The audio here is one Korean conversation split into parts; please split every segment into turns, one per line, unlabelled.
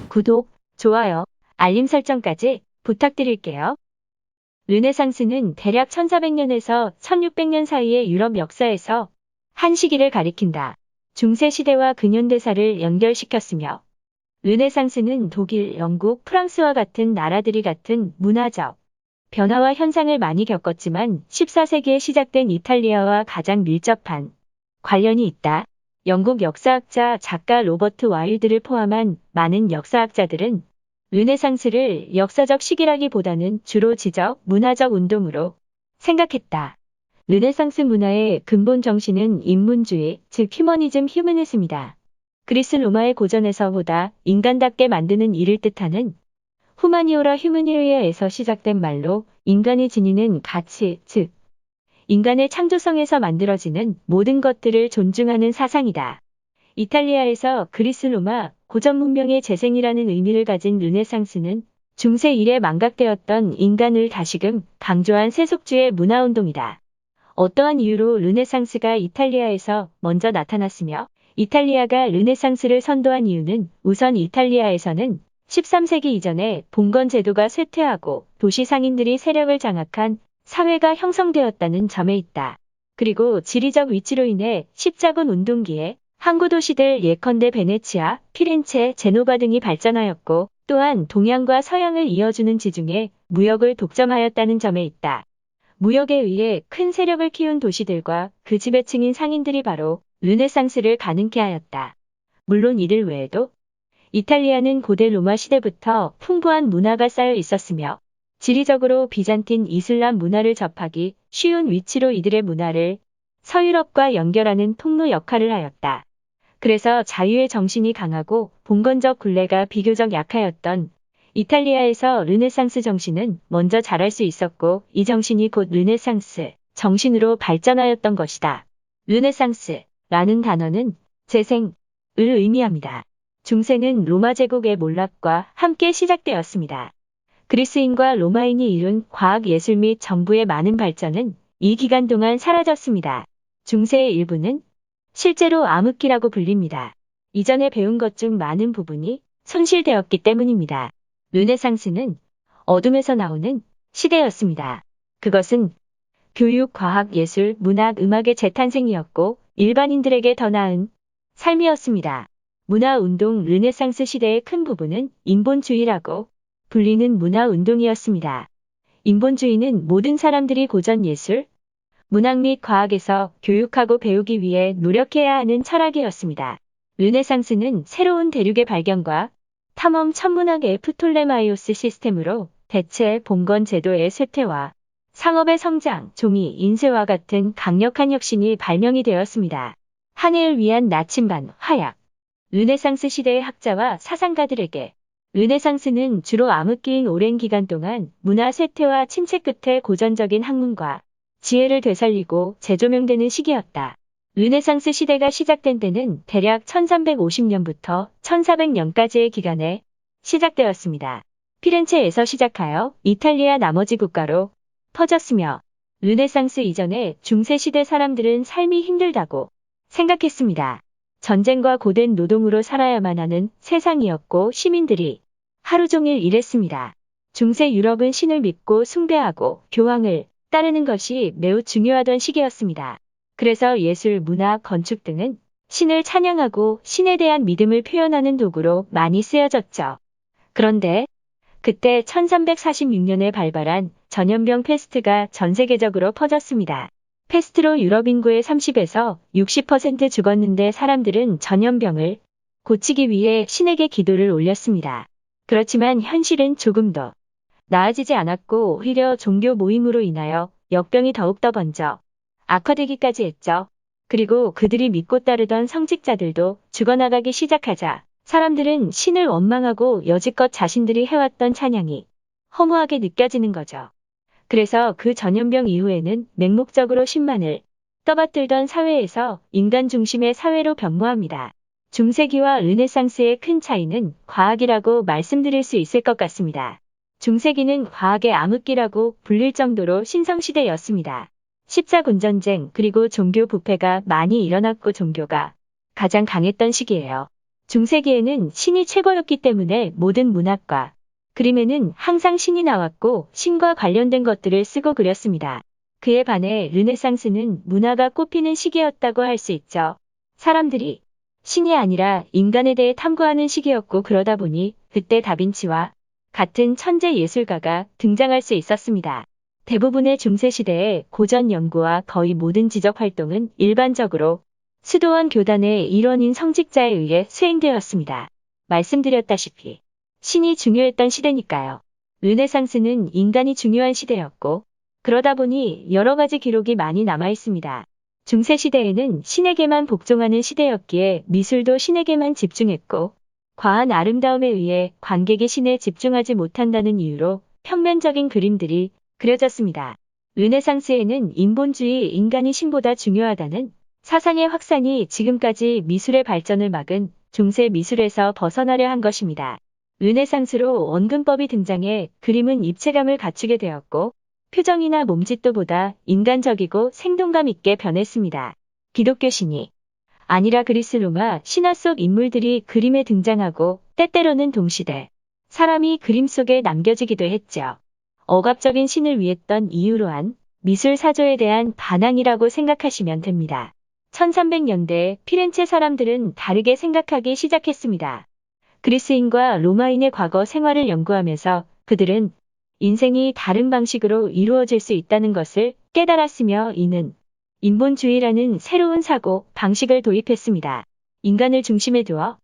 구독, 좋아요, 알림 설정까지 부탁드릴게요. 르네상스는 대략 1400년에서 1600년 사이의 유럽 역사에서 한 시기를 가리킨다. 중세 시대와 근현대사를 연결시켰으며 르네상스는 독일, 영국, 프랑스와 같은 나라들이 같은 문화적 변화와 현상을 많이 겪었지만 14세기에 시작된 이탈리아와 가장 밀접한 관련이 있다. 영국 역사학자 작가 로버트 와일드를 포함한 많은 역사학자들은 르네상스를 역사적 시기라기보다는 주로 지적, 문화적 운동으로 생각했다. 르네상스 문화의 근본 정신은 인문주의, 즉 휴머니즘이다. 그리스 로마의 고전에서보다 인간답게 만드는 일을 뜻하는 후마니오라 휴머니오에서 시작된 말로 인간이 지니는 가치, 즉 인간의 창조성에서 만들어지는 모든 것들을 존중하는 사상이다. 이탈리아에서 그리스 로마 고전 문명의 재생이라는 의미를 가진 르네상스는 중세 이래 망각되었던 인간을 다시금 강조한 세속주의 문화운동이다. 어떠한 이유로 르네상스가 이탈리아에서 먼저 나타났으며 이탈리아가 르네상스를 선도한 이유는 우선 이탈리아에서는 13세기 이전에 봉건 제도가 쇠퇴하고 도시 상인들이 세력을 장악한 사회가 형성되었다는 점에 있다. 그리고 지리적 위치로 인해 십자군 운동기에 항구 도시들 예컨대 베네치아, 피렌체, 제노바 등이 발전하였고 또한 동양과 서양을 이어주는 지중해 무역을 독점하였다는 점에 있다. 무역에 의해 큰 세력을 키운 도시들과 그 지배층인 상인들이 바로 르네상스를 가능케 하였다. 물론 이들 외에도 이탈리아는 고대 로마 시대부터 풍부한 문화가 쌓여 있었으며 지리적으로 비잔틴 이슬람 문화를 접하기 쉬운 위치로 이들의 문화를 서유럽과 연결하는 통로 역할을 하였다. 그래서 자유의 정신이 강하고 봉건적 굴레가 비교적 약하였던 이탈리아에서 르네상스 정신은 먼저 자랄 수 있었고 이 정신이 곧 르네상스 정신으로 발전하였던 것이다. 르네상스라는 단어는 재생을 의미합니다. 중세는 로마 제국의 몰락과 함께 시작되었습니다. 그리스인과 로마인이 이룬 과학 예술 및 정부의 많은 발전은 이 기간 동안 사라졌습니다. 중세의 일부는 실제로 암흑기라고 불립니다. 이전에 배운 것 중 많은 부분이 손실되었기 때문입니다. 르네상스는 어둠에서 나오는 시대였습니다. 그것은 교육, 과학, 예술, 문학, 음악의 재탄생이었고 일반인들에게 더 나은 삶이었습니다. 문화운동 르네상스 시대의 큰 부분은 인본주의라고 불리는 문화운동이었습니다. 인본주의는 모든 사람들이 고전 예술, 문학 및 과학에서 교육하고 배우기 위해 노력해야 하는 철학이었습니다. 르네상스는 새로운 대륙의 발견과 탐험 천문학의 프톨레마이오스 시스템으로 대체 봉건 제도의 쇠퇴와 상업의 성장, 종이, 인쇄와 같은 강력한 혁신이 발명이 되었습니다. 항해를 위한 나침반, 화약. 르네상스 시대의 학자와 사상가들에게 르네상스는 주로 암흑기인 오랜 기간 동안 문화 쇠퇴와 침체 끝에 고전적인 학문과 지혜를 되살리고 재조명되는 시기였다. 르네상스 시대가 시작된 때는 대략 1350년부터 1400년까지의 기간에 시작되었습니다. 피렌체에서 시작하여 이탈리아 나머지 국가로 퍼졌으며 르네상스 이전에 중세시대 사람들은 삶이 힘들다고 생각했습니다. 전쟁과 고된 노동으로 살아야만 하는 세상이었고 시민들이 하루 종일 일했습니다. 중세 유럽은 신을 믿고 숭배하고 교황을 따르는 것이 매우 중요하던 시기였습니다. 그래서 예술, 문화, 건축 등은 신을 찬양하고 신에 대한 믿음을 표현하는 도구로 많이 쓰여졌죠. 그런데 그때 1346년에 발발한 전염병 페스트가 전 세계적으로 퍼졌습니다. 페스트로 유럽 인구의 30에서 60% 죽었는데 사람들은 전염병을 고치기 위해 신에게 기도를 올렸습니다. 그렇지만 현실은 조금 더 나아지지 않았고 오히려 종교 모임으로 인하여 역병이 더욱더 번져 악화되기까지 했죠. 그리고 그들이 믿고 따르던 성직자들도 죽어나가기 시작하자 사람들은 신을 원망하고 여지껏 자신들이 해왔던 찬양이 허무하게 느껴지는 거죠. 그래서 그 전염병 이후에는 맹목적으로 신만을 떠받들던 사회에서 인간 중심의 사회로 변모합니다. 중세기와 르네상스의 큰 차이는 과학이라고 말씀드릴 수 있을 것 같습니다. 중세기는 과학의 암흑기라고 불릴 정도로 신성시대였습니다. 십자군전쟁 그리고 종교 부패가 많이 일어났고 종교가 가장 강했던 시기예요. 중세기에는 신이 최고였기 때문에 모든 문학과 그림에는 항상 신이 나왔고 신과 관련된 것들을 쓰고 그렸습니다. 그에 반해 르네상스는 문화가 꽃피는 시기였다고 할 수 있죠. 사람들이 신이 아니라 인간에 대해 탐구하는 시기였고 그러다 보니 그때 다빈치와 같은 천재 예술가가 등장할 수 있었습니다. 대부분의 중세시대의 고전 연구와 거의 모든 지적 활동은 일반적으로 수도원 교단의 일원인 성직자에 의해 수행되었습니다. 말씀드렸다시피 신이 중요했던 시대니까요. 르네상스는 인간이 중요한 시대였고 그러다 보니 여러 가지 기록이 많이 남아 있습니다. 중세시대에는 신에게만 복종하는 시대였기에 미술도 신에게만 집중했고 과한 아름다움에 의해 관객이 신에 집중하지 못한다는 이유로 평면적인 그림들이 그려졌습니다. 르네상스에는 인본주의 인간이 신보다 중요하다는 사상의 확산이 지금까지 미술의 발전을 막은 중세 미술에서 벗어나려 한 것입니다. 르네상스로 원근법이 등장해 그림은 입체감을 갖추게 되었고 표정이나 몸짓도보다 인간적이고 생동감 있게 변했습니다. 기독교 신이 아니라 그리스 로마 신화 속 인물들이 그림에 등장하고 때때로는 동시대 사람이 그림 속에 남겨지기도 했죠. 억압적인 신을 위했던 이유로한 미술 사조에 대한 반항이라고 생각하시면 됩니다. 1300년대에 피렌체 사람들은 다르게 생각하기 시작했습니다. 그리스인과 로마인의 과거 생활을 연구하면서 그들은 인생이 다른 방식으로 이루어질 수 있다는 것을 깨달았으며 이는 인본주의라는 새로운 사고 방식을 도입했습니다. 인간을 중심에 두어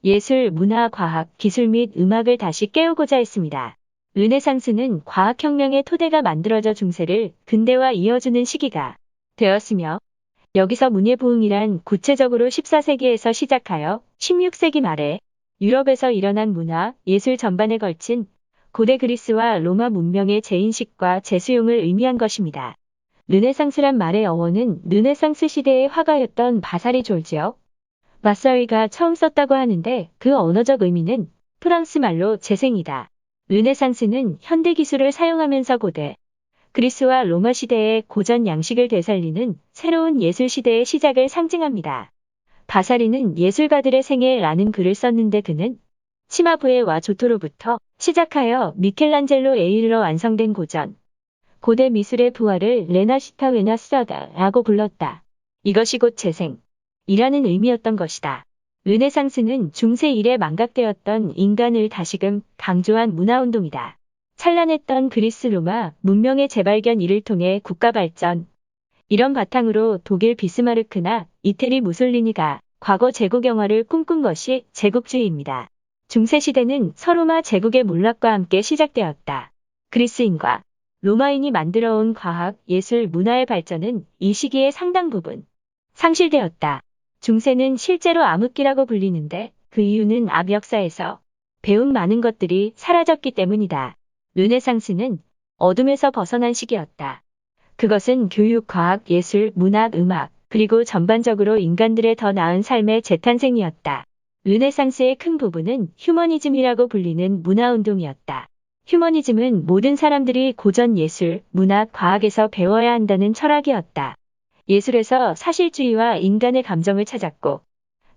예술, 문화, 과학, 기술 및 음악을 다시 깨우고자 했습니다. 르네상스는 과학혁명의 토대가 만들어져 중세를 근대와 이어주는 시기가 되었으며 여기서 문예부흥이란 구체적으로 14세기에서 시작하여 16세기 말에 유럽에서 일어난 문화, 예술 전반에 걸친 고대 그리스와 로마 문명의 재인식과 재수용을 의미한 것입니다. 르네상스란 말의 어원은 르네상스 시대의 화가였던 바사리 졸지어 마사위가 처음 썼다고 하는데 그 언어적 의미는 프랑스 말로 재생이다. 르네상스는 현대 기술을 사용하면서 고대 그리스와 로마 시대의 고전 양식을 되살리는 새로운 예술 시대의 시작을 상징합니다. 바사리는 예술가들의 생애라는 글을 썼는데 그는 치마부에와 조토로부터 시작하여 미켈란젤로에 이르러 완성된 고대 미술의 부활을 레나시타 웨나스다라고 불렀다. 이것이 곧 재생이라는 의미였던 것이다. 르네상스는 중세 이래 망각되었던 인간을 다시금 강조한 문화운동이다. 찬란했던 그리스 로마 문명의 재발견 이를 통해 국가 발전. 이런 바탕으로 독일 비스마르크나 이태리 무솔리니가 과거 제국영화를 꿈꾼 것이 제국주의입니다. 중세시대는 서로마 제국의 몰락과 함께 시작되었다. 그리스인과 로마인이 만들어온 과학, 예술, 문화의 발전은 이 시기에 상당 부분 상실되었다. 중세는 실제로 암흑기라고 불리는데 그 이유는 앞 역사에서 배운 많은 것들이 사라졌기 때문이다. 르네상스는 어둠에서 벗어난 시기였다. 그것은 교육, 과학, 예술, 문학, 음악, 그리고 전반적으로 인간들의 더 나은 삶의 재탄생이었다. 르네상스의 큰 부분은 휴머니즘이라고 불리는 문화운동이었다. 휴머니즘은 모든 사람들이 고전 예술, 문학, 과학에서 배워야 한다는 철학이었다. 예술에서 사실주의와 인간의 감정을 찾았고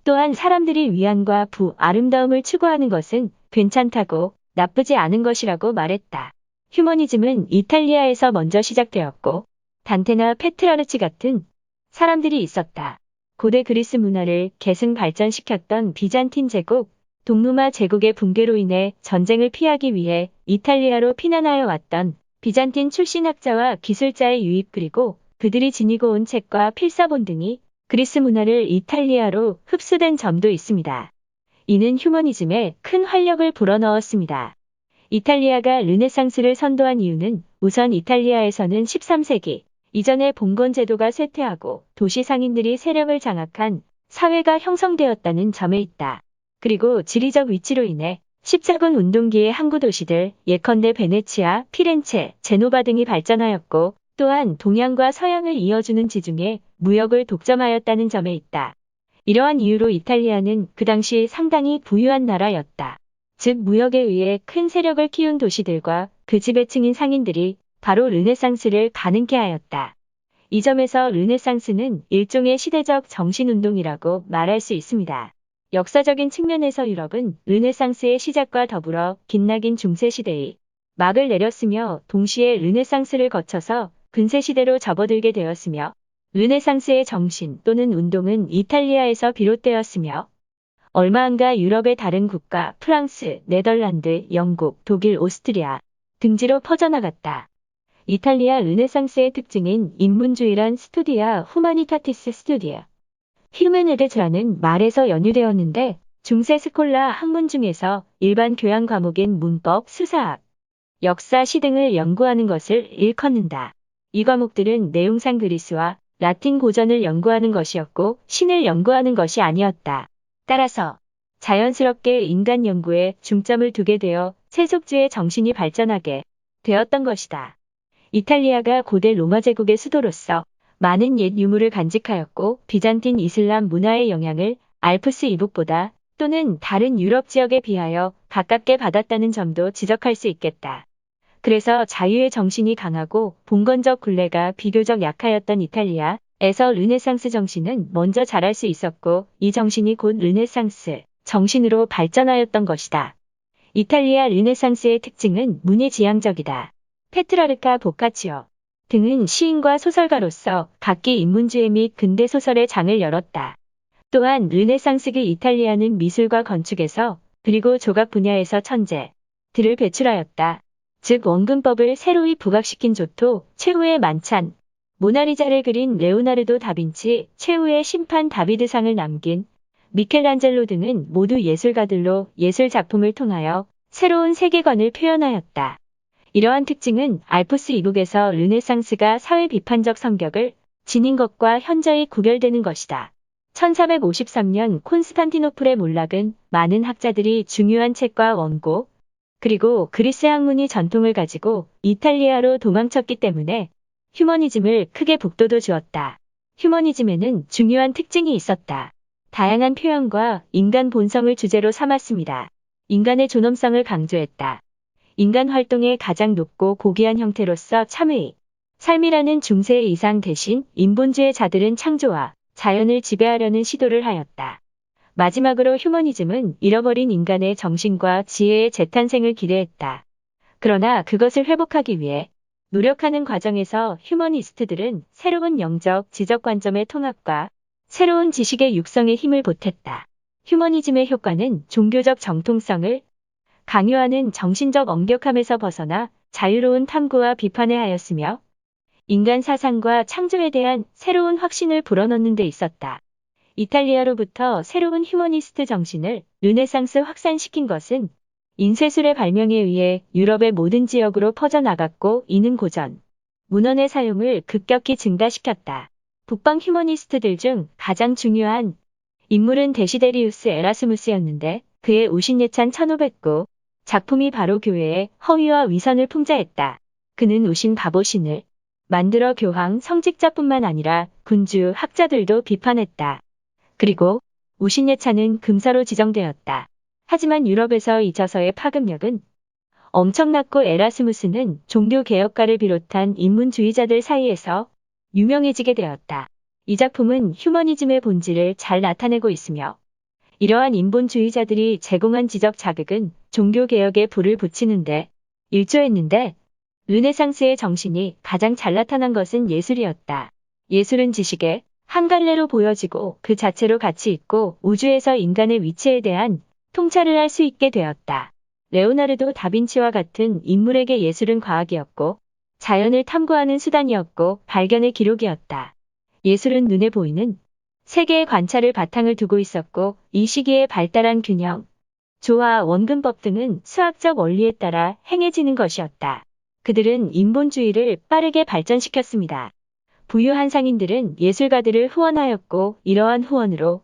또한 사람들이 위안과 아름다움을 추구하는 것은 괜찮다고 나쁘지 않은 것이라고 말했다. 휴머니즘은 이탈리아에서 먼저 시작되었고 단테나 페트라르치 같은 사람들이 있었다. 고대 그리스 문화를 계승 발전시켰던 비잔틴 제국, 동로마 제국의 붕괴로 인해 전쟁을 피하기 위해 이탈리아로 피난하여 왔던 비잔틴 출신 학자와 기술자의 유입 그리고 그들이 지니고 온 책과 필사본 등이 그리스 문화를 이탈리아로 흡수된 점도 있습니다. 이는 휴머니즘에 큰 활력을 불어넣었습니다. 이탈리아가 르네상스를 선도한 이유는 우선 이탈리아에서는 13세기 이전에 봉건 제도가 쇠퇴하고 도시 상인들이 세력을 장악한 사회가 형성되었다는 점에 있다. 그리고 지리적 위치로 인해 십자군 운동기의 항구 도시들 예컨대 베네치아, 피렌체, 제노바 등이 발전하였고 또한 동양과 서양을 이어주는 지중해 무역을 독점하였다는 점에 있다. 이러한 이유로 이탈리아는 그 당시 상당히 부유한 나라였다. 즉 무역에 의해 큰 세력을 키운 도시들과 그 지배층인 상인들이 바로 르네상스를 가능케 하였다. 이 점에서 르네상스는 일종의 시대적 정신운동이라고 말할 수 있습니다. 역사적인 측면에서 유럽은 르네상스의 시작과 더불어 빛나긴 중세시대의 막을 내렸으며 동시에 르네상스를 거쳐서 근세시대로 접어들게 되었으며 르네상스의 정신 또는 운동은 이탈리아에서 비롯되었으며 얼마 안가 유럽의 다른 국가 프랑스, 네덜란드, 영국, 독일, 오스트리아 등지로 퍼져나갔다. 이탈리아 르네상스의 특징인 인문주의란 스투디아 후마니타티스 스투디아 휴메네데즈라는 말에서 연유되었는데 중세 스콜라 학문 중에서 일반 교양 과목인 문법, 수사학, 역사, 시 등을 연구하는 것을 일컫는다. 이 과목들은 내용상 그리스와 라틴 고전을 연구하는 것이었고 신을 연구하는 것이 아니었다. 따라서 자연스럽게 인간 연구에 중점을 두게 되어 세속주의 정신이 발전하게 되었던 것이다. 이탈리아가 고대 로마 제국의 수도로서 많은 옛 유물을 간직하였고 비잔틴 이슬람 문화의 영향을 알프스 이북보다 또는 다른 유럽 지역에 비하여 가깝게 받았다는 점도 지적할 수 있겠다. 그래서 자유의 정신이 강하고 봉건적 굴레가 비교적 약하였던 이탈리아에서 르네상스 정신은 먼저 자랄 수 있었고 이 정신이 곧 르네상스 정신으로 발전하였던 것이다. 이탈리아 르네상스의 특징은 문예지향적이다. 페트라르카 보카치오 등은 시인과 소설가로서 각기 인문주의 및 근대소설의 장을 열었다. 또한 르네상스기 이탈리아는 미술과 건축에서 그리고 조각 분야에서 천재들을 배출하였다. 즉 원근법을 새로이 부각시킨 조토, 최후의 만찬, 모나리자를 그린 레오나르도 다빈치, 최후의 심판 다비드상을 남긴 미켈란젤로 등은 모두 예술가들로 예술 작품을 통하여 새로운 세계관을 표현하였다. 이러한 특징은 알프스 이북에서 르네상스가 사회 비판적 성격을 지닌 것과 현저히 구별되는 것이다. 1453년 콘스탄티노플의 몰락은 많은 학자들이 중요한 책과 원고, 그리고 그리스 학문이 전통을 가지고 이탈리아로 도망쳤기 때문에 휴머니즘을 크게 북돋워 주었다. 휴머니즘에는 중요한 특징이 있었다. 다양한 표현과 인간 본성을 주제로 삼았습니다. 인간의 존엄성을 강조했다. 인간 활동의 가장 높고 고귀한 형태로서 참의, 삶이라는 중세 이상 대신 인본주의 자들은 창조와 자연을 지배하려는 시도를 하였다. 마지막으로 휴머니즘은 잃어버린 인간의 정신과 지혜의 재탄생을 기대했다. 그러나 그것을 회복하기 위해 노력하는 과정에서 휴머니스트들은 새로운 영적, 지적 관점의 통합과 새로운 지식의 육성에 힘을 보탰다. 휴머니즘의 효과는 종교적 정통성을 강요하는 정신적 엄격함에서 벗어나 자유로운 탐구와 비판에 하였으며 인간 사상과 창조에 대한 새로운 확신을 불어넣는 데 있었다. 이탈리아로부터 새로운 휴머니스트 정신을 르네상스 확산시킨 것은 인쇄술의 발명에 의해 유럽의 모든 지역으로 퍼져나갔고 이는 고전, 문헌의 사용을 급격히 증가시켰다. 북방 휴머니스트들 중 가장 중요한 인물은 데시데리우스 에라스무스였는데 그의 우신예찬 1509 작품이 바로 교회의 허위와 위선을 풍자했다. 그는 우신 바보신을 만들어 교황 성직자뿐만 아니라 군주, 학자들도 비판했다. 그리고 우신예찬은 금사로 지정되었다. 하지만 유럽에서 이 저서의 파급력은 엄청났고 에라스무스는 종교개혁가를 비롯한 인문주의자들 사이에서 유명해지게 되었다. 이 작품은 휴머니즘의 본질을 잘 나타내고 있으며 이러한 인본주의자들이 제공한 지적 자극은 종교개혁에 불을 붙이는데 일조했는데 르네상스의 정신이 가장 잘 나타난 것은 예술이었다. 예술은 지식의 한 갈래로 보여지고 그 자체로 가치 있고 우주에서 인간의 위치에 대한 통찰을 할 수 있게 되었다. 레오나르도 다빈치와 같은 인물에게 예술은 과학이었고 자연을 탐구하는 수단이었고 발견의 기록이었다. 예술은 눈에 보이는 세계의 관찰을 바탕을 두고 있었고 이 시기에 발달한 균형, 조화, 원근법 등은 수학적 원리에 따라 행해지는 것이었다. 그들은 인본주의를 빠르게 발전시켰습니다. 부유한 상인들은 예술가들을 후원하였고 이러한 후원으로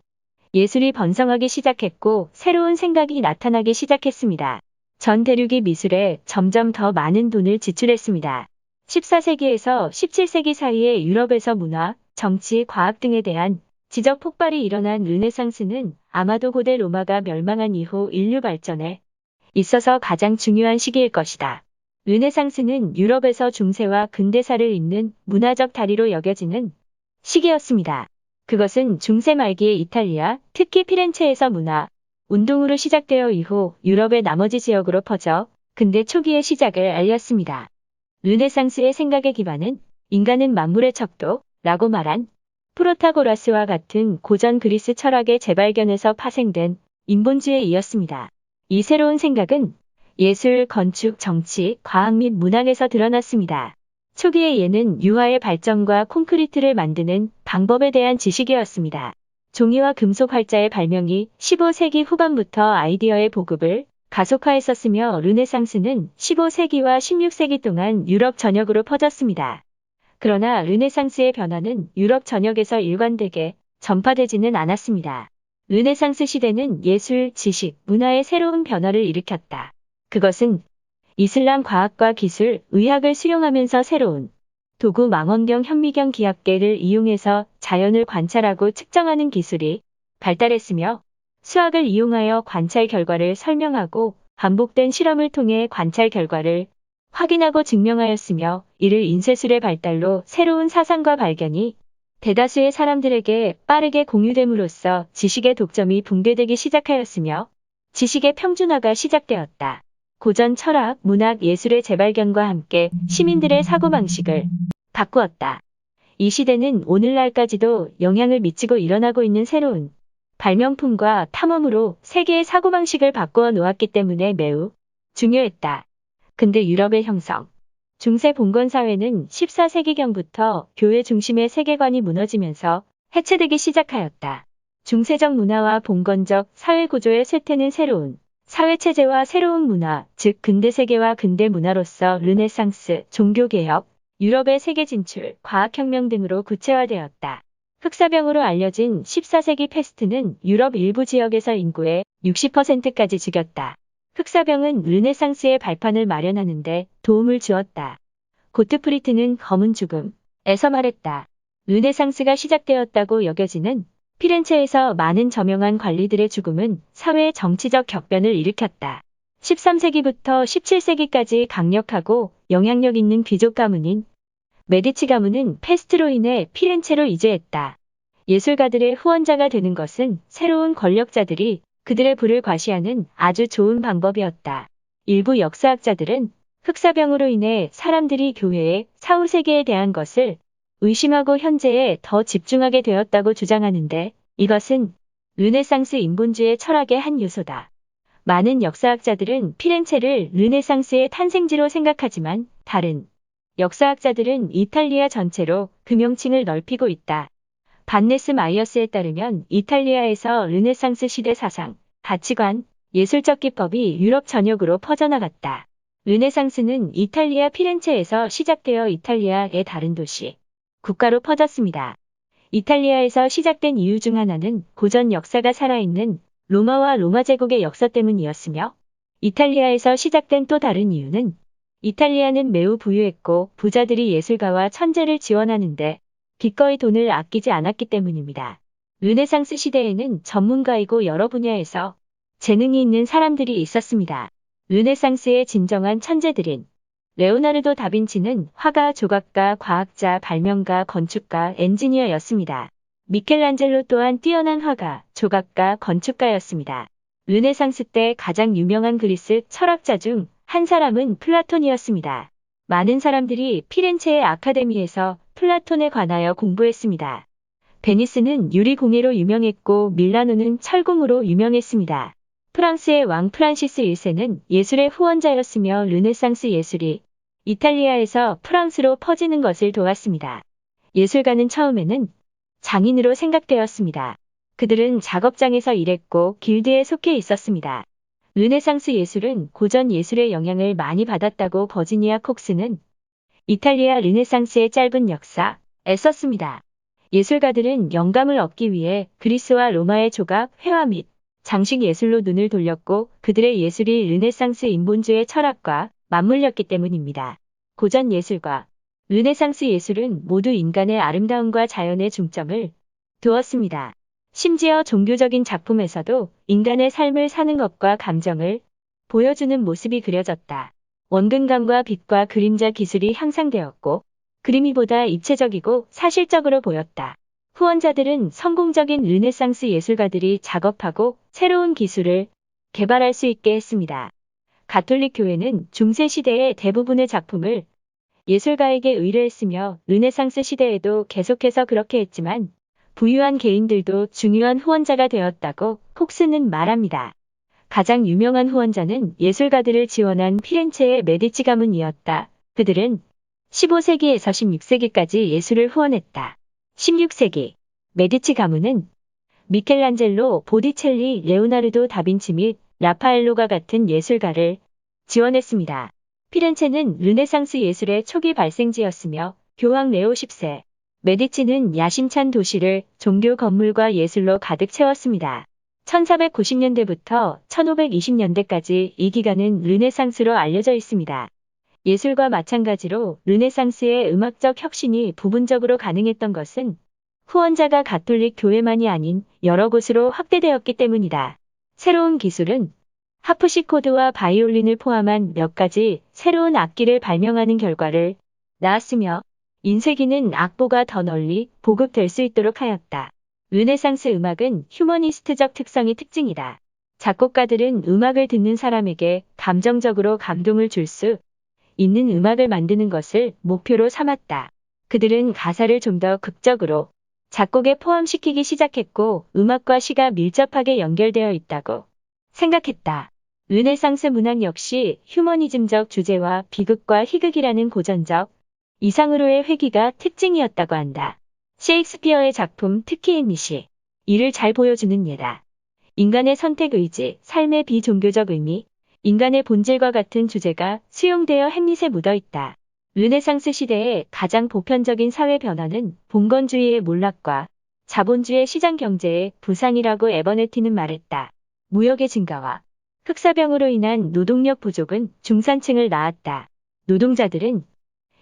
예술이 번성하기 시작했고 새로운 생각이 나타나기 시작했습니다. 전 대륙이 미술에 점점 더 많은 돈을 지출했습니다. 14세기에서 17세기 사이에 유럽에서 문화, 정치, 과학 등에 대한 지적 폭발이 일어난 르네상스는 아마도 고대 로마가 멸망한 이후 인류 발전에 있어서 가장 중요한 시기일 것이다. 르네상스는 유럽에서 중세와 근대사를 잇는 문화적 다리로 여겨지는 시기였습니다. 그것은 중세 말기의 이탈리아, 특히 피렌체에서 문화, 운동으로 시작되어 이후 유럽의 나머지 지역으로 퍼져 근대 초기의 시작을 알렸습니다. 르네상스의 생각의 기반은 인간은 만물의 척도라고 말한 프로타고라스와 같은 고전 그리스 철학의 재발견에서 파생된 인본주의에 이었습니다. 이 새로운 생각은 예술, 건축, 정치, 과학 및 문학에서 드러났습니다. 초기에 얘는 유화의 발전과 콘크리트를 만드는 방법에 대한 지식이었습니다. 종이와 금속 활자의 발명이 15세기 후반부터 아이디어의 보급을 가속화했었으며 르네상스는 15세기와 16세기 동안 유럽 전역으로 퍼졌습니다. 그러나 르네상스의 변화는 유럽 전역에서 일관되게 전파되지는 않았습니다. 르네상스 시대는 예술, 지식, 문화의 새로운 변화를 일으켰다. 그것은 이슬람 과학과 기술, 의학을 수용하면서 새로운 도구 망원경 현미경 기압계를 이용해서 자연을 관찰하고 측정하는 기술이 발달했으며 수학을 이용하여 관찰 결과를 설명하고 반복된 실험을 통해 관찰 결과를 확인하고 증명하였으며 이를 인쇄술의 발달로 새로운 사상과 발견이 대다수의 사람들에게 빠르게 공유됨으로써 지식의 독점이 붕괴되기 시작하였으며 지식의 평준화가 시작되었다. 고전 철학, 문학, 예술의 재발견과 함께 시민들의 사고방식을 바꾸었다. 이 시대는 오늘날까지도 영향을 미치고 일어나고 있는 새로운 발명품과 탐험으로 세계의 사고방식을 바꾸어 놓았기 때문에 매우 중요했다. 근대 유럽의 형성. 중세 봉건 사회는 14세기경부터 교회 중심의 세계관이 무너지면서 해체되기 시작하였다. 중세적 문화와 봉건적 사회 구조의 쇠퇴는 새로운 사회체제와 새로운 문화, 즉 근대 세계와 근대 문화로서 르네상스, 종교개혁, 유럽의 세계 진출, 과학혁명 등으로 구체화되었다. 흑사병으로 알려진 14세기 패스트는 유럽 일부 지역에서 인구의 60%까지 죽였다. 흑사병은 르네상스의 발판을 마련하는 데 도움을 주었다. 고트프리트는 검은 죽음에서 말했다. 르네상스가 시작되었다고 여겨지는 피렌체에서 많은 저명한 관리들의 죽음은 사회의 정치적 격변을 일으켰다. 13세기부터 17세기까지 강력하고 영향력 있는 귀족 가문인 메디치 가문은 패스트로 인해 피렌체로 이주했다. 예술가들의 후원자가 되는 것은 새로운 권력자들이 그들의 부를 과시하는 아주 좋은 방법이었다. 일부 역사학자들은 흑사병으로 인해 사람들이 교회의 사후세계에 대한 것을 의심하고 현재에 더 집중하게 되었다고 주장하는데 이것은 르네상스 인본주의 철학의 한 요소다. 많은 역사학자들은 피렌체를 르네상스의 탄생지로 생각하지만 다른 역사학자들은 이탈리아 전체로 그 명칭을 넓히고 있다. 반네스 마이어스에 따르면 이탈리아에서 르네상스 시대 사상, 가치관, 예술적 기법이 유럽 전역으로 퍼져나갔다. 르네상스는 이탈리아 피렌체에서 시작되어 이탈리아의 다른 도시, 국가로 퍼졌습니다. 이탈리아에서 시작된 이유 중 하나는 고전 역사가 살아있는 로마와 로마 제국의 역사 때문이었으며 이탈리아에서 시작된 또 다른 이유는 이탈리아는 매우 부유했고 부자들이 예술가와 천재를 지원하는데 기꺼이 돈을 아끼지 않았기 때문입니다. 르네상스 시대에는 전문가이고 여러 분야에서 재능이 있는 사람들이 있었습니다. 르네상스의 진정한 천재들인 레오나르도 다빈치는 화가, 조각가, 과학자, 발명가, 건축가, 엔지니어였습니다. 미켈란젤로 또한 뛰어난 화가, 조각가, 건축가였습니다. 르네상스 때 가장 유명한 그리스 철학자 중 한 사람은 플라톤이었습니다. 많은 사람들이 피렌체의 아카데미에서 플라톤에 관하여 공부했습니다. 베니스는 유리공예로 유명했고 밀라노는 철공으로 유명했습니다. 프랑스의 왕 프란시스 1세는 예술의 후원자였으며 르네상스 예술이 이탈리아에서 프랑스로 퍼지는 것을 도왔습니다. 예술가는 처음에는 장인으로 생각되었습니다. 그들은 작업장에서 일했고 길드에 속해 있었습니다. 르네상스 예술은 고전 예술의 영향을 많이 받았다고 버지니아 콕스는 이탈리아 르네상스의 짧은 역사에 썼습니다. 예술가들은 영감을 얻기 위해 그리스와 로마의 조각, 회화 및 장식 예술로 눈을 돌렸고 그들의 예술이 르네상스 인본주의 철학과 맞물렸기 때문입니다. 고전 예술과 르네상스 예술은 모두 인간의 아름다움과 자연의 중점을 두었습니다. 심지어 종교적인 작품에서도 인간의 삶을 사는 것과 감정을 보여주는 모습이 그려졌다. 원근감과 빛과 그림자 기술이 향상되었고 그림이 보다 입체적이고 사실적으로 보였다. 후원자들은 성공적인 르네상스 예술가들이 작업하고 새로운 기술을 개발할 수 있게 했습니다. 가톨릭 교회는 중세 시대의 대부분의 작품을 예술가에게 의뢰했으며 르네상스 시대에도 계속해서 그렇게 했지만 부유한 개인들도 중요한 후원자가 되었다고 폭스는 말합니다. 가장 유명한 후원자는 예술가들을 지원한 피렌체의 메디치 가문이었다. 그들은 15세기에서 16세기까지 예술을 후원했다. 16세기 메디치 가문은 미켈란젤로, 보디첼리, 레오나르도 다빈치 및 라파엘로가 같은 예술가를 지원했습니다. 피렌체는 르네상스 예술의 초기 발생지였으며 교황 레오 10세, 메디치는 야심찬 도시를 종교 건물과 예술로 가득 채웠습니다. 1490년대부터 1520년대까지 이 기간은 르네상스로 알려져 있습니다. 예술과 마찬가지로 르네상스의 음악적 혁신이 부분적으로 가능했던 것은 후원자가 가톨릭 교회만이 아닌 여러 곳으로 확대되었기 때문이다. 새로운 기술은 하프시코드와 바이올린을 포함한 몇 가지 새로운 악기를 발명하는 결과를 낳았으며 인쇄기는 악보가 더 널리 보급될 수 있도록 하였다. 르네상스 음악은 휴머니스트적 특성이 특징이다. 작곡가들은 음악을 듣는 사람에게 감정적으로 감동을 줄 수 있는 음악을 만드는 것을 목표로 삼았다. 그들은 가사를 좀 더 극적으로 작곡에 포함시키기 시작했고 음악과 시가 밀접하게 연결되어 있다고 생각했다. 르네상스 문학 역시 휴머니즘적 주제와 비극과 희극이라는 고전적 이상으로의 회귀가 특징이었다고 한다. 셰익스피어의 작품, 특히 햄릿이 이를 잘 보여주는 예다. 인간의 선택 의지, 삶의 비종교적 의미, 인간의 본질과 같은 주제가 수용되어 햄릿에 묻어있다. 르네상스 시대의 가장 보편적인 사회 변화는 봉건주의의 몰락과 자본주의 시장 경제의 부상이라고 에버네티는 말했다. 무역의 증가와 흑사병으로 인한 노동력 부족은 중산층을 낳았다. 노동자들은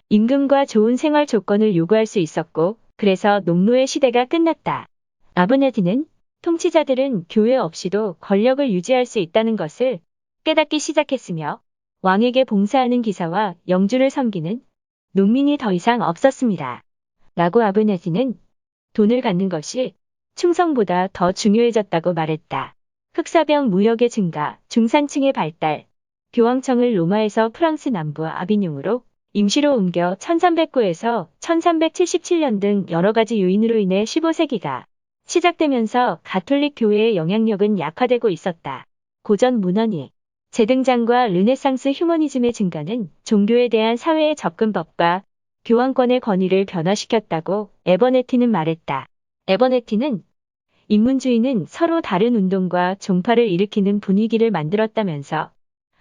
임금과 좋은 생활 조건을 요구할 수 있었고 그래서 농노의 시대가 끝났다. 아버네티는 통치자들은 교회 없이도 권력을 유지할 수 있다는 것을 깨닫기 시작했으며 왕에게 봉사하는 기사와 영주를 섬기는 농민이 더 이상 없었습니다. 라고 아버네티는 돈을 갖는 것이 충성보다 더 중요해졌다고 말했다. 흑사병 무역의 증가, 중산층의 발달, 교황청을 로마에서 프랑스 남부 아비뇽으로 임시로 옮겨 1309에서 1377년 등 여러 가지 요인으로 인해 15세기가 시작되면서 가톨릭 교회의 영향력은 약화되고 있었다. 고전 문헌이 재등장과 르네상스 휴머니즘의 증가는 종교에 대한 사회의 접근법과 교황권의 권위를 변화시켰다고 에버네티는 말했다. 에버네티는 인문주의는 서로 다른 운동과 종파를 일으키는 분위기를 만들었다면서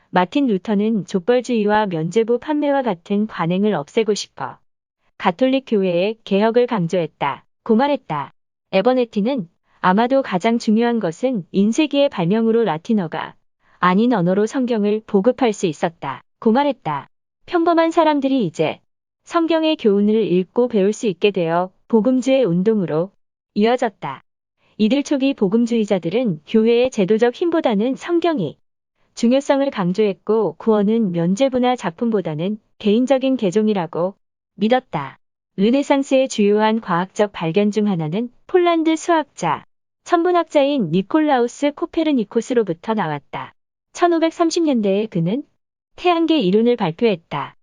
마틴 루터는 족벌주의와 면죄부 판매와 같은 관행을 없애고 싶어 가톨릭 교회의 개혁을 강조했다. 고 말했다. 에버네티는 아마도 가장 중요한 것은 인쇄기의 발명으로 라틴어가 아닌 언어로 성경을 보급할 수 있었다. 고 말했다. 평범한 사람들이 이제 성경의 교훈을 읽고 배울 수 있게 되어 복음주의 운동으로 이어졌다. 이들 초기 복음주의자들은 교회의 제도적 힘보다는 성경이 중요성을 강조했고 구원은 면죄부나 작품보다는 개인적인 개종이라고 믿었다. 르네상스의 주요한 과학적 발견 중 하나는 폴란드 수학자, 천문학자인 니콜라우스 코페르니쿠스로부터 나왔다. 1530년대에 그는 태양계 이론을 발표했다.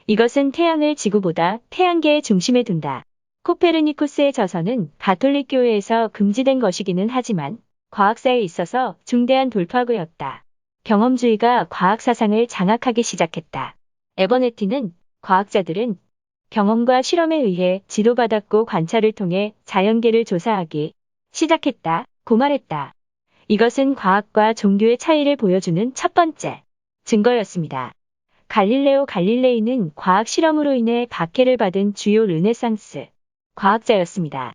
이것은 태양을 지구보다 태양계의 중심에 둔다. 코페르니쿠스의 저서는 가톨릭 교회에서 금지된 것이기는 하지만 과학사에 있어서 중대한 돌파구였다. 경험주의가 과학 사상을 장악하기 시작했다. 에버네티는 과학자들은 경험과 실험에 의해 지도받았고 관찰을 통해 자연계를 조사하기 시작했다. 고 말했다. 이것은 과학과 종교의 차이를 보여주는 첫 번째 증거였습니다. 갈릴레오 갈릴레이는 과학 실험으로 인해 박해를 받은 주요 르네상스 과학자였습니다.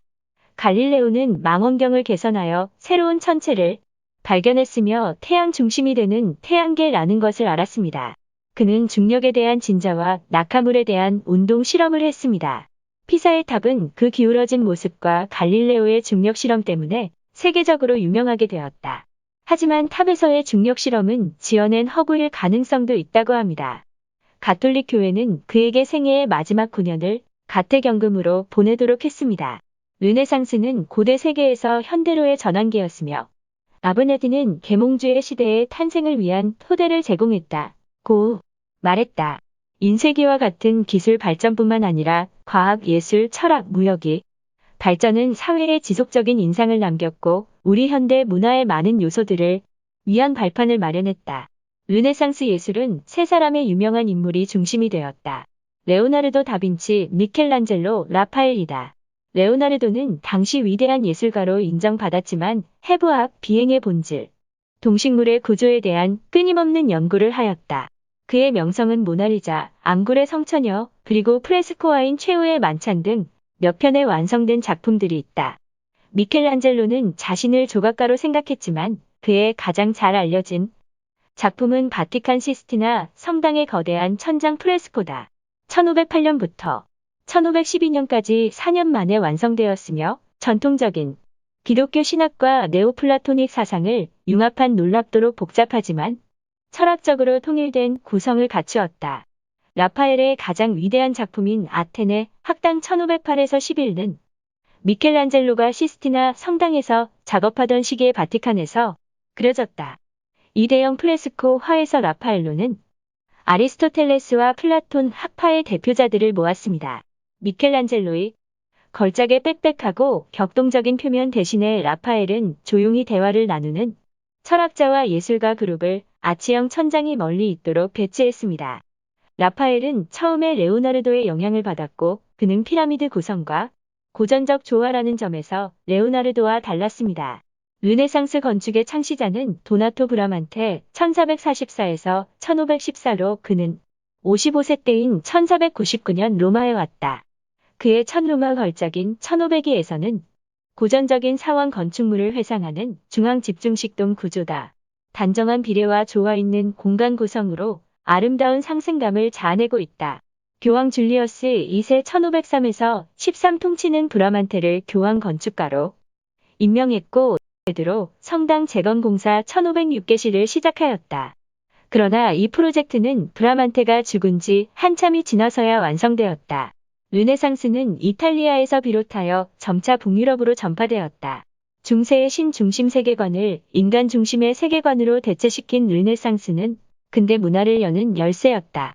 갈릴레오는 망원경을 개선하여 새로운 천체를 발견했으며 태양 중심이 되는 태양계라는 것을 알았습니다. 그는 중력에 대한 진자와 낙하물에 대한 운동 실험을 했습니다. 피사의 탑은 그 기울어진 모습과 갈릴레오의 중력 실험 때문에 세계적으로 유명하게 되었다. 하지만 탑에서의 중력 실험은 지어낸 허구일 가능성도 있다고 합니다. 가톨릭 교회는 그에게 생애의 마지막 9년을 가택연금으로 보내도록 했습니다. 르네상스는 고대 세계에서 현대로의 전환기였으며 아브네디는 계몽주의 시대의 탄생을 위한 토대를 제공했다. 고 말했다. 인쇄기와 같은 기술 발전뿐만 아니라 과학, 예술, 철학, 무역이 발전은 사회에 지속적인 인상을 남겼고 우리 현대 문화의 많은 요소들을 위한 발판을 마련했다. 르네상스 예술은 세 사람의 유명한 인물이 중심이 되었다. 레오나르도 다빈치, 미켈란젤로, 라파엘이다. 레오나르도는 당시 위대한 예술가로 인정받았지만 해부학, 비행의 본질, 동식물의 구조에 대한 끊임없는 연구를 하였다. 그의 명성은 모나리자, 앙굴의 성처녀, 그리고 프레스코와인 최후의 만찬 등 몇 편의 완성된 작품들이 있다. 미켈란젤로는 자신을 조각가로 생각했지만 그의 가장 잘 알려진 작품은 바티칸 시스티나 성당의 거대한 천장 프레스코다. 1508년부터 1512년까지 4년 만에 완성되었으며 전통적인 기독교 신학과 네오플라토닉 사상을 융합한 놀랍도록 복잡하지만 철학적으로 통일된 구성을 갖추었다. 라파엘의 가장 위대한 작품인 아테네 학당 1508에서 11는 미켈란젤로가 시스티나 성당에서 작업하던 시기의 바티칸에서 그려졌다. 이 대형 프레스코 화에서 라파엘로는 아리스토텔레스와 플라톤 학파의 대표자들을 모았습니다. 미켈란젤로의 걸작의 빽빽하고 격동적인 표면 대신에 라파엘은 조용히 대화를 나누는 철학자와 예술가 그룹을 아치형 천장이 멀리 있도록 배치했습니다. 라파엘은 처음에 레오나르도의 영향을 받았고 그는 피라미드 구성과 고전적 조화라는 점에서 레오나르도와 달랐습니다. 르네상스 건축의 창시자는 도나토 브라만테 1444에서 1514로 그는 55세 때인 1499년 로마에 왔다. 그의 첫 로마 걸작인 1502에서는 고전적인 사원 건축물을 회상하는 중앙 집중식 동 구조다. 단정한 비례와 조화 있는 공간 구성으로 아름다운 상승감을 자아내고 있다. 교황 줄리어스 2세 1503에서 13 통치는 브라만테를 교황 건축가로 임명했고 베드로 성당 재건 공사 1506개시를 시작하였다. 그러나 이 프로젝트는 브라만테가 죽은 지 한참이 지나서야 완성되었다. 르네상스는 이탈리아에서 비롯하여 점차 북유럽으로 전파되었다. 중세의 신중심 세계관을 인간 중심의 세계관으로 대체시킨 르네상스는 근대 문화를 여는 열쇠였다.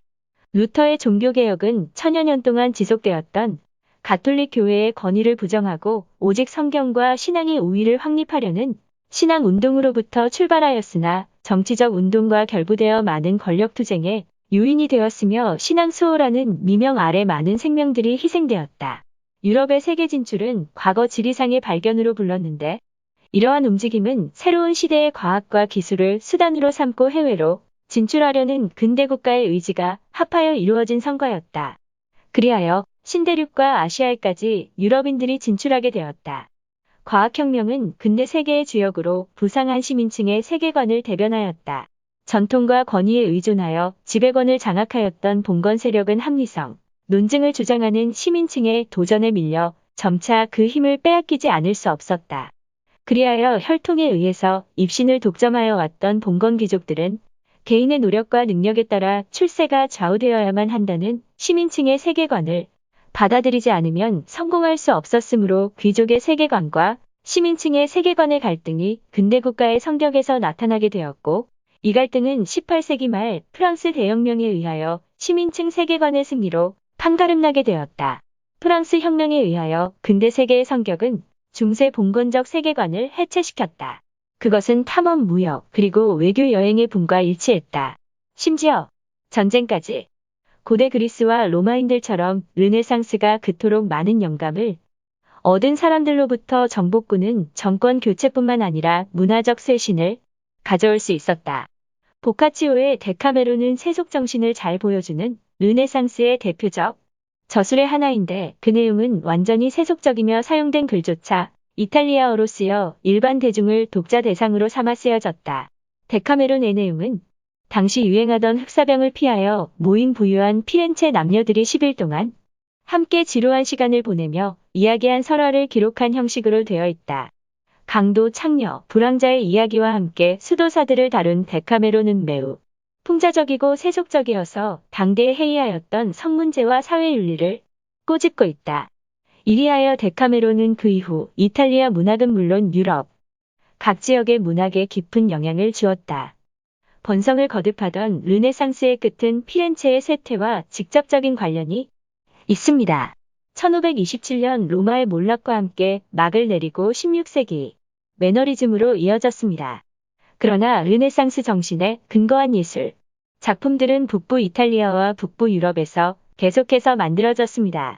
루터의 종교개혁은 천여 년 동안 지속되었던 가톨릭 교회의 권위를 부정하고 오직 성경과 신앙의 우위를 확립하려는 신앙운동으로부터 출발하였으나 정치적 운동과 결부되어 많은 권력투쟁에 요인이 되었으며 신앙 수호라는 미명 아래 많은 생명들이 희생되었다. 유럽의 세계 진출은 과거 지리상의 발견으로 불렀는데 이러한 움직임은 새로운 시대의 과학과 기술을 수단으로 삼고 해외로 진출하려는 근대 국가의 의지가 합하여 이루어진 성과였다. 그리하여 신대륙과 아시아에까지 유럽인들이 진출하게 되었다. 과학혁명은 근대 세계의 주역으로 부상한 시민층의 세계관을 대변하였다. 전통과 권위에 의존하여 지배권을 장악하였던 봉건 세력은 합리성, 논증을 주장하는 시민층의 도전에 밀려 점차 그 힘을 빼앗기지 않을 수 없었다. 그리하여 혈통에 의해서 입신을 독점하여 왔던 봉건 귀족들은 개인의 노력과 능력에 따라 출세가 좌우되어야만 한다는 시민층의 세계관을 받아들이지 않으면 성공할 수 없었으므로 귀족의 세계관과 시민층의 세계관의 갈등이 근대국가의 성격에서 나타나게 되었고 이 갈등은 18세기 말 프랑스 대혁명에 의하여 시민층 세계관의 승리로 판가름나게 되었다. 프랑스 혁명에 의하여 근대 세계의 성격은 중세 봉건적 세계관을 해체시켰다. 그것은 탐험, 무역, 그리고 외교 여행의 붐과 일치했다. 심지어 전쟁까지. 고대 그리스와 로마인들처럼 르네상스가 그토록 많은 영감을 얻은 사람들로부터 정복군은 정권 교체뿐만 아니라 문화적 쇄신을 가져올 수 있었다. 보카치오의 데카메론은 세속 정신을 잘 보여주는 르네상스의 대표적 저술의 하나인데 그 내용은 완전히 세속적이며 사용된 글조차 이탈리아어로 쓰여 일반 대중을 독자 대상으로 삼아 쓰여졌다. 데카메론의 내용은 당시 유행하던 흑사병을 피하여 모인 부유한 피렌체 남녀들이 10일 동안 함께 지루한 시간을 보내며 이야기한 설화를 기록한 형식으로 되어 있다. 강도, 창녀, 불황자의 이야기와 함께 수도사들을 다룬 데카메론은 매우 풍자적이고 세속적이어서 당대에 해이하였던 성문제와 사회윤리를 꼬집고 있다. 이리하여 데카메론은 그 이후 이탈리아 문학은 물론 유럽 각 지역의 문학에 깊은 영향을 주었다. 번성을 거듭하던 르네상스의 끝은 피렌체의 쇠퇴와 직접적인 관련이 있습니다. 1527년 로마의 몰락과 함께 막을 내리고 16세기 매너리즘으로 이어졌습니다. 그러나 르네상스 정신에 근거한 예술 작품들은 북부 이탈리아와 북부 유럽에서 계속해서 만들어졌습니다.